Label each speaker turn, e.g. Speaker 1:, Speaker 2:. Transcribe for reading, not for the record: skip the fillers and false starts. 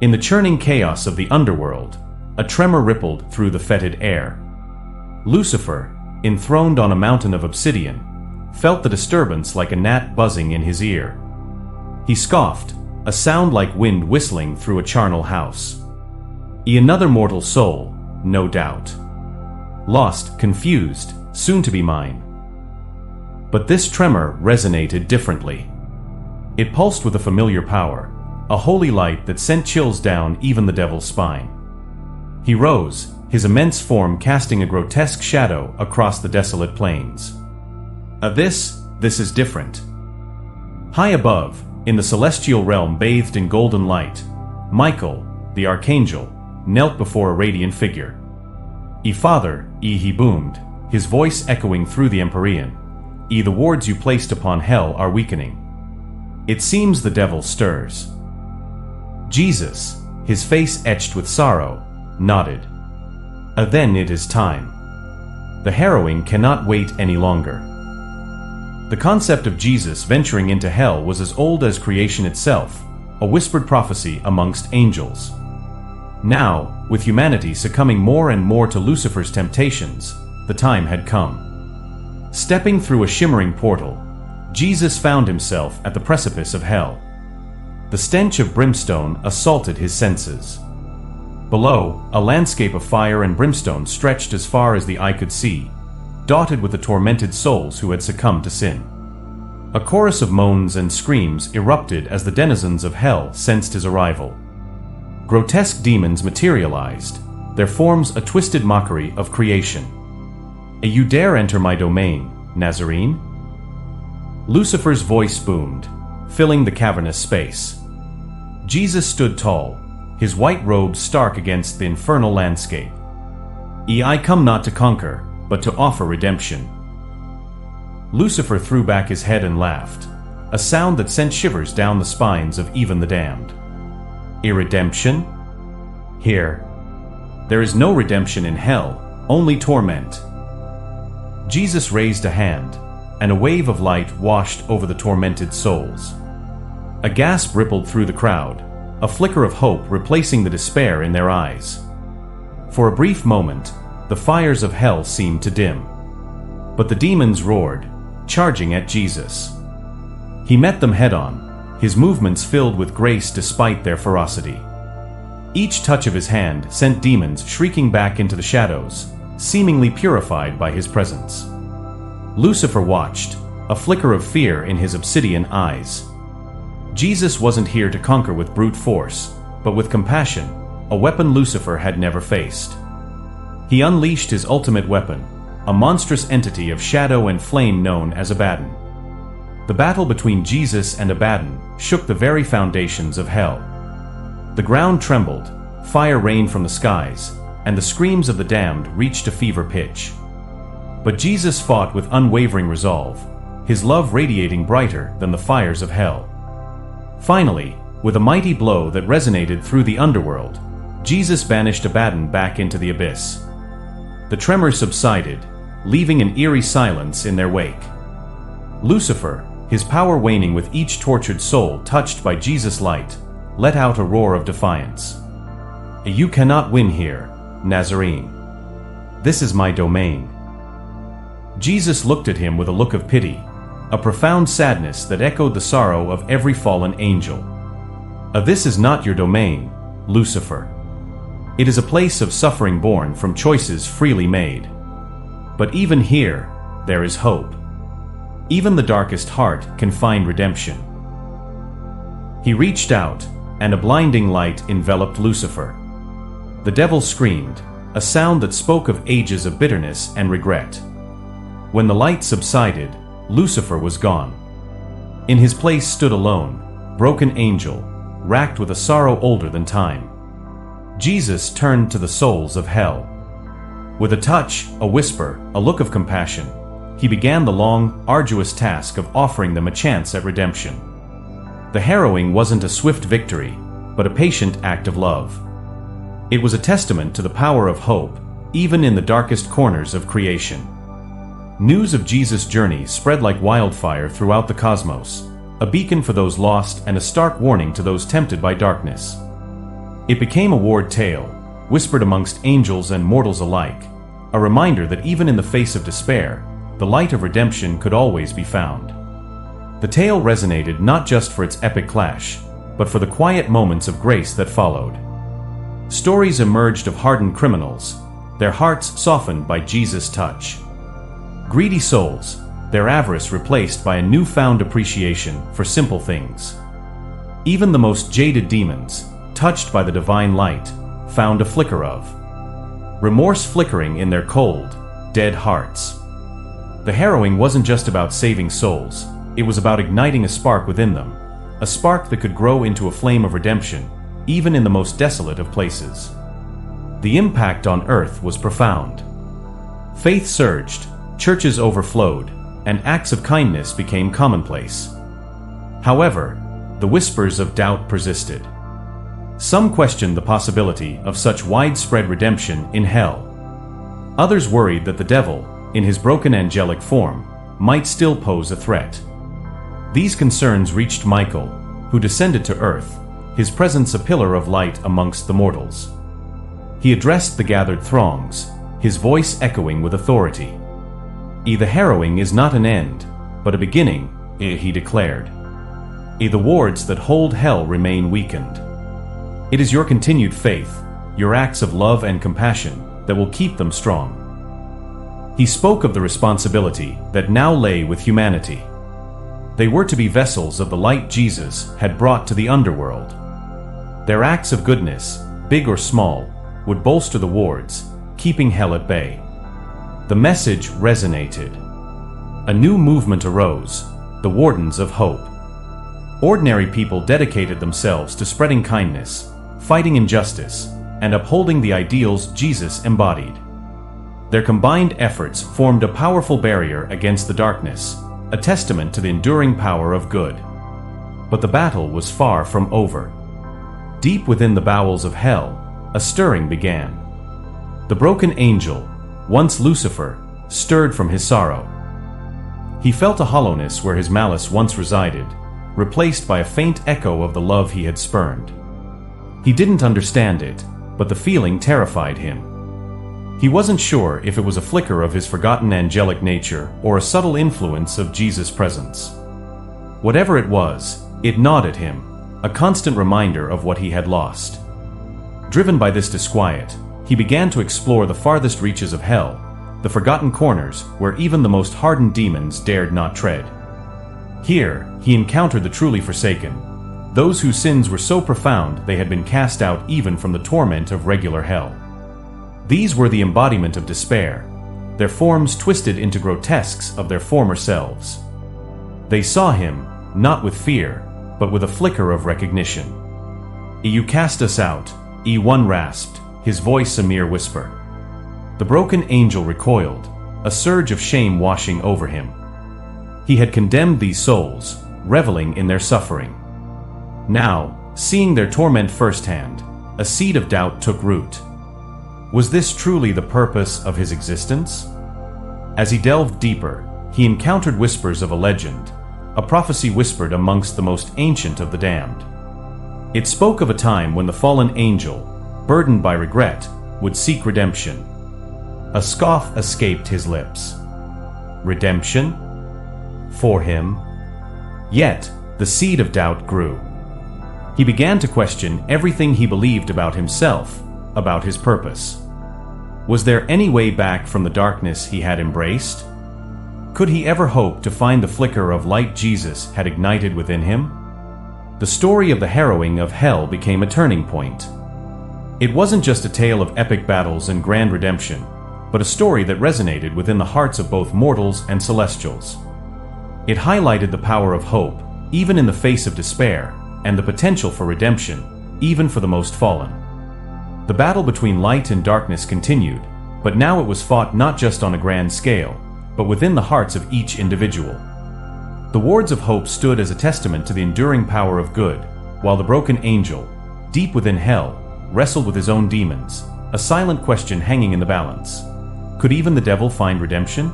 Speaker 1: In the churning chaos of the underworld, a tremor rippled through the fetid air. Lucifer, enthroned on a mountain of obsidian, felt the disturbance like a gnat buzzing in his ear. He scoffed, a sound like wind whistling through a charnel house. Another mortal soul, no doubt. Lost, confused, soon to be mine. But this tremor resonated differently. It pulsed with a familiar power, a holy light that sent chills down even the devil's spine. He rose, his immense form casting a grotesque shadow across the desolate plains. This is different. High above, in the celestial realm bathed in golden light, Michael, the archangel, knelt before a radiant figure. Father, he boomed, his voice echoing through the Empyrean. The wards you placed upon hell are weakening. It seems the devil stirs. Jesus, his face etched with sorrow, nodded. Then it is time. The harrowing cannot wait any longer. The concept of Jesus venturing into hell was as old as creation itself, a whispered prophecy amongst angels. Now, with humanity succumbing more and more to Lucifer's temptations, the time had come. Stepping through a shimmering portal, Jesus found himself at the precipice of hell. The stench of brimstone assaulted his senses. Below, a landscape of fire and brimstone stretched as far as the eye could see, dotted with the tormented souls who had succumbed to sin. A chorus of moans and screams erupted as the denizens of hell sensed his arrival. Grotesque demons materialized, their forms a twisted mockery of creation. You dare enter my domain, Nazarene? Lucifer's voice boomed, filling the cavernous space. Jesus stood tall, his white robe stark against the infernal landscape. I come not to conquer, but to offer redemption. Lucifer threw back his head and laughed, a sound that sent shivers down the spines of even the damned. Redemption? Here. There is no redemption in hell, only torment. Jesus raised a hand, and a wave of light washed over the tormented souls. A gasp rippled through the crowd, a flicker of hope replacing the despair in their eyes. For a brief moment, the fires of hell seemed to dim. But the demons roared, charging at Jesus. He met them head-on, his movements filled with grace despite their ferocity. Each touch of his hand sent demons shrieking back into the shadows, seemingly purified by his presence. Lucifer watched, a flicker of fear in his obsidian eyes. Jesus wasn't here to conquer with brute force, but with compassion, a weapon Lucifer had never faced. He unleashed his ultimate weapon, a monstrous entity of shadow and flame known as Abaddon. The battle between Jesus and Abaddon shook the very foundations of hell. The ground trembled, fire rained from the skies, and the screams of the damned reached a fever pitch. But Jesus fought with unwavering resolve, his love radiating brighter than the fires of hell. Finally, with a mighty blow that resonated through the underworld, Jesus banished Abaddon back into the abyss. The tremors subsided, leaving an eerie silence in their wake. Lucifer, his power waning with each tortured soul touched by Jesus' light, let out a roar of defiance. You cannot win here, Nazarene. This is my domain. Jesus looked at him with a look of pity, a profound sadness that echoed the sorrow of every fallen angel. This is not your domain, Lucifer. It is a place of suffering born from choices freely made. But even here, there is hope. Even the darkest heart can find redemption. He reached out, and a blinding light enveloped Lucifer. The devil screamed, a sound that spoke of ages of bitterness and regret. When the light subsided, Lucifer was gone. In his place stood alone, broken angel, racked with a sorrow older than time. Jesus turned to the souls of hell. With a touch, a whisper, a look of compassion, he began the long, arduous task of offering them a chance at redemption. The harrowing wasn't a swift victory, but a patient act of love. It was a testament to the power of hope, even in the darkest corners of creation. News of Jesus' journey spread like wildfire throughout the cosmos, a beacon for those lost and a stark warning to those tempted by darkness. It became a ward tale, whispered amongst angels and mortals alike, a reminder that even in the face of despair, the light of redemption could always be found. The tale resonated not just for its epic clash, but for the quiet moments of grace that followed. Stories emerged of hardened criminals, their hearts softened by Jesus' touch. Greedy souls, their avarice replaced by a newfound appreciation for simple things. Even the most jaded demons, touched by the divine light, found a flicker of remorse flickering in their cold, dead hearts. The Harrowing wasn't just about saving souls, it was about igniting a spark within them, a spark that could grow into a flame of redemption, even in the most desolate of places. The impact on earth was profound. Faith surged, churches overflowed, and acts of kindness became commonplace. However, the whispers of doubt persisted. Some questioned the possibility of such widespread redemption in hell. Others worried that the devil, in his broken angelic form, might still pose a threat. These concerns reached Michael, who descended to earth, his presence a pillar of light amongst the mortals. He addressed the gathered throngs, his voice echoing with authority. The Harrowing is not an end, but a beginning, he declared. The wards that hold hell remain weakened. It is your continued faith, your acts of love and compassion, that will keep them strong. He spoke of the responsibility that now lay with humanity. They were to be vessels of the light Jesus had brought to the underworld. Their acts of goodness, big or small, would bolster the wards, keeping hell at bay. The message resonated. A new movement arose, the Wardens of Hope. Ordinary people dedicated themselves to spreading kindness, fighting injustice, and upholding the ideals Jesus embodied. Their combined efforts formed a powerful barrier against the darkness, a testament to the enduring power of good. But the battle was far from over. Deep within the bowels of hell, a stirring began. The broken angel, once Lucifer, stirred from his sorrow. He felt a hollowness where his malice once resided, replaced by a faint echo of the love he had spurned. He didn't understand it, but the feeling terrified him. He wasn't sure if it was a flicker of his forgotten angelic nature or a subtle influence of Jesus' presence. Whatever it was, it gnawed at him, a constant reminder of what he had lost. Driven by this disquiet, he began to explore the farthest reaches of hell, the forgotten corners where even the most hardened demons dared not tread. Here, he encountered the truly forsaken, those whose sins were so profound they had been cast out even from the torment of regular hell. These were the embodiment of despair, their forms twisted into grotesques of their former selves. They saw him, not with fear, but with a flicker of recognition. "You cast us out," one rasped, his voice a mere whisper. The broken angel recoiled, a surge of shame washing over him. He had condemned these souls, reveling in their suffering. Now, seeing their torment firsthand, a seed of doubt took root. Was this truly the purpose of his existence? As he delved deeper, he encountered whispers of a legend, a prophecy whispered amongst the most ancient of the damned. It spoke of a time when the fallen angel, burdened by regret, would seek redemption. A scoff escaped his lips. Redemption? For him? Yet, the seed of doubt grew. He began to question everything he believed about himself, about his purpose. Was there any way back from the darkness he had embraced? Could he ever hope to find the flicker of light Jesus had ignited within him? The story of the Harrowing of hell became a turning point. It wasn't just a tale of epic battles and grand redemption, but a story that resonated within the hearts of both mortals and celestials. It highlighted the power of hope, even in the face of despair, and the potential for redemption, even for the most fallen. The battle between light and darkness continued, but now it was fought not just on a grand scale, but within the hearts of each individual. The wards of hope stood as a testament to the enduring power of good, while the broken angel, deep within hell, wrestled with his own demons, a silent question hanging in the balance. Could even the devil find redemption?